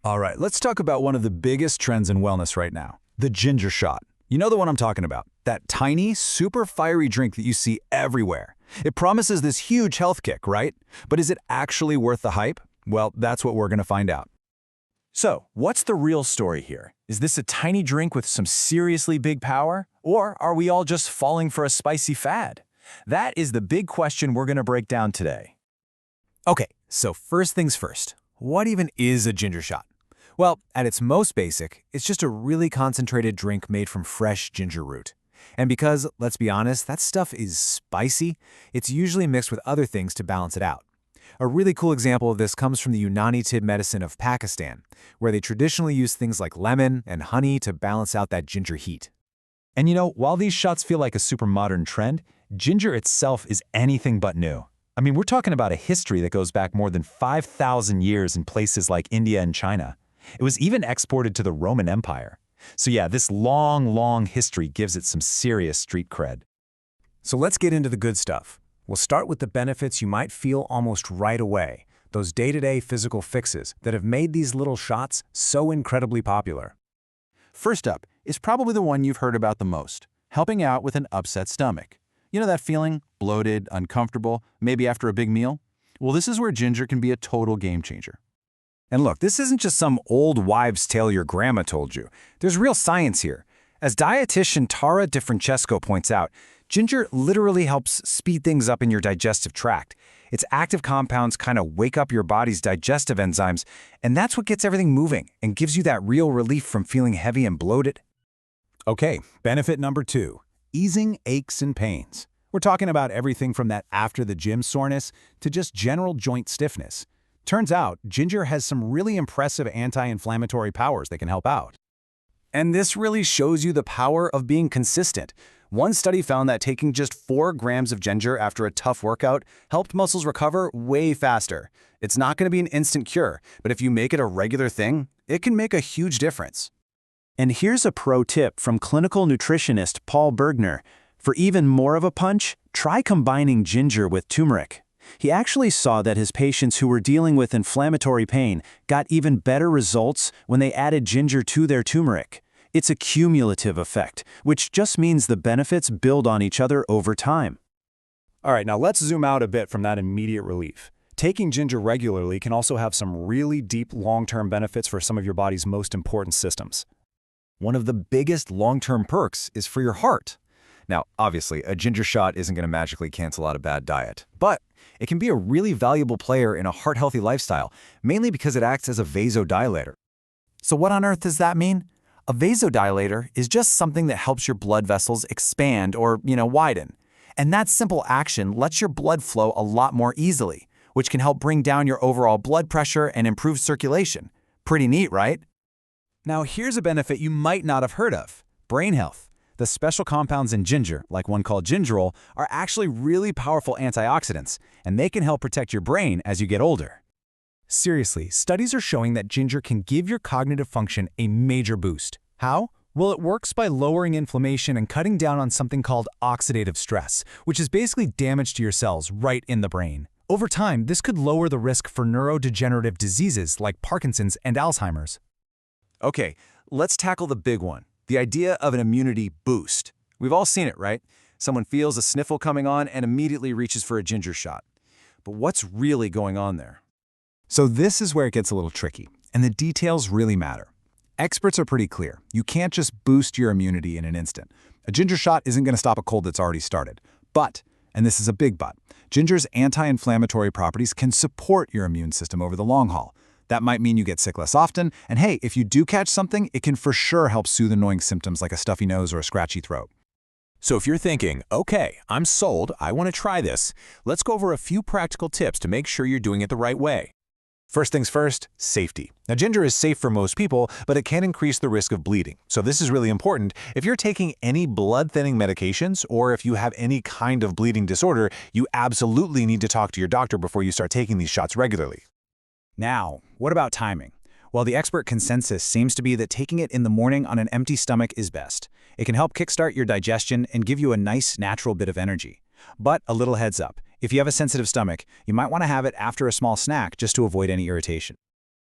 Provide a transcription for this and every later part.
All right, let's talk about one of the biggest trends in wellness right now, the ginger shot. You know the one I'm talking about, that tiny, super fiery drink that you see everywhere. It promises this huge health kick, right? But is it actually worth the hype? Well, that's what we're going to find out. So, what's the real story here? Is this a tiny drink with some seriously big power? Or are we all just falling for a spicy fad? That is the big question we're going to break down today. Okay, so first things first. What even is a ginger shot? Well, at its most basic, it's just a really concentrated drink made from fresh ginger root. And because, let's be honest, that stuff is spicy, it's usually mixed with other things to balance it out. A really cool example of this comes from the Unani Tib medicine of Pakistan, where they traditionally use things like lemon and honey to balance out that ginger heat. And you know, while these shots feel like a super modern trend, ginger itself is anything but new. I mean, we're talking about a history that goes back more than 5,000 years in places like India and China. It was even exported to the Roman Empire. So yeah, this long history gives it some serious street cred. So let's get into the good stuff. We'll start with the benefits you might feel almost right away, those day-to-day physical fixes that have made these little shots so incredibly popular. First up is probably the one you've heard about the most, helping out with an upset stomach. You know that feeling? Bloated, uncomfortable, maybe after a big meal? Well, this is where ginger can be a total game changer. And look, this isn't just some old wives' tale your grandma told you. There's real science here. As dietitian Tara DeFrancesco points out, ginger literally helps speed things up in your digestive tract. Its active compounds kind of wake up your body's digestive enzymes, and that's what gets everything moving and gives you that real relief from feeling heavy and bloated. Okay, benefit number 2, easing aches and pains. We're talking about everything from that after the gym soreness to just general joint stiffness. Turns out, ginger has some really impressive anti-inflammatory powers that can help out. And this really shows you the power of being consistent. One study found that taking just 4 grams of ginger after a tough workout helped muscles recover way faster. It's not going to be an instant cure, but if you make it a regular thing, it can make a huge difference. And here's a pro tip from clinical nutritionist Paul Bergner. For even more of a punch, try combining ginger with turmeric. He actually saw that his patients who were dealing with inflammatory pain got even better results when they added ginger to their turmeric. It's a cumulative effect, which just means the benefits build on each other over time. All right, now let's zoom out a bit from that immediate relief. Taking ginger regularly can also have some really deep long-term benefits for some of your body's most important systems. One of the biggest long-term perks is for your heart. Now, obviously, a ginger shot isn't going to magically cancel out a bad diet, but it can be a really valuable player in a heart-healthy lifestyle, mainly because it acts as a vasodilator. So what on earth does that mean? A vasodilator is just something that helps your blood vessels expand or, widen. And that simple action lets your blood flow a lot more easily, which can help bring down your overall blood pressure and improve circulation. Pretty neat, right? Now here's a benefit you might not have heard of: brain health. The special compounds in ginger, like one called gingerol, are actually really powerful antioxidants, and they can help protect your brain as you get older. Seriously, studies are showing that ginger can give your cognitive function a major boost. How? Well, it works by lowering inflammation and cutting down on something called oxidative stress, which is basically damage to your cells right in the brain. Over time, this could lower the risk for neurodegenerative diseases like Parkinson's and Alzheimer's. Okay, let's tackle the big one. The idea of an immunity boost. We've all seen it, right? Someone feels a sniffle coming on and immediately reaches for a ginger shot. But what's really going on there? So this is where it gets a little tricky, and the details really matter. Experts are pretty clear. You can't just boost your immunity in an instant. A ginger shot isn't going to stop a cold that's already started. But, and this is a big but, ginger's anti-inflammatory properties can support your immune system over the long haul. That might mean you get sick less often, and hey, if you do catch something, it can for sure help soothe annoying symptoms like a stuffy nose or a scratchy throat. So if you're thinking, okay, I'm sold, I want to try this, let's go over a few practical tips to make sure you're doing it the right way. First things first, safety. Now, ginger is safe for most people, but it can increase the risk of bleeding. So this is really important. If you're taking any blood-thinning medications, or if you have any kind of bleeding disorder, you absolutely need to talk to your doctor before you start taking these shots regularly. Now, what about timing? Well, the expert consensus seems to be that taking it in the morning on an empty stomach is best. It can help kickstart your digestion and give you a nice, natural bit of energy. But a little heads up, if you have a sensitive stomach, you might want to have it after a small snack just to avoid any irritation.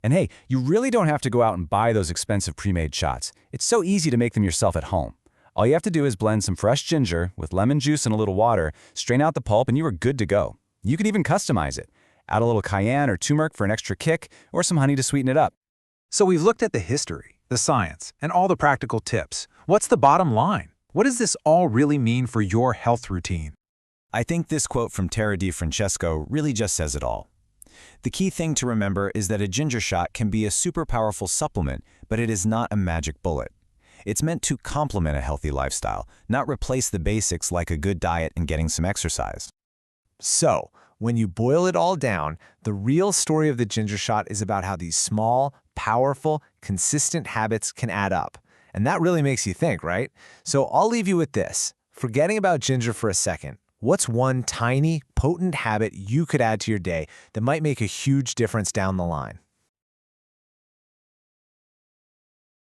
And hey, you really don't have to go out and buy those expensive pre-made shots. It's so easy to make them yourself at home. All you have to do is blend some fresh ginger with lemon juice and a little water, strain out the pulp, and you are good to go. You can even customize it. Add a little cayenne or turmeric for an extra kick, or some honey to sweeten it up. So we've looked at the history, the science, and all the practical tips. What's the bottom line? What does this all really mean for your health routine? I think this quote from Tara DiFrancesco really just says it all. The key thing to remember is that a ginger shot can be a super powerful supplement, but it is not a magic bullet. It's meant to complement a healthy lifestyle, not replace the basics like a good diet and getting some exercise. So, when you boil it all down, the real story of the ginger shot is about how these small, powerful, consistent habits can add up. And that really makes you think, right? So I'll leave you with this. Forgetting about ginger for a second, what's one tiny, potent habit you could add to your day that might make a huge difference down the line?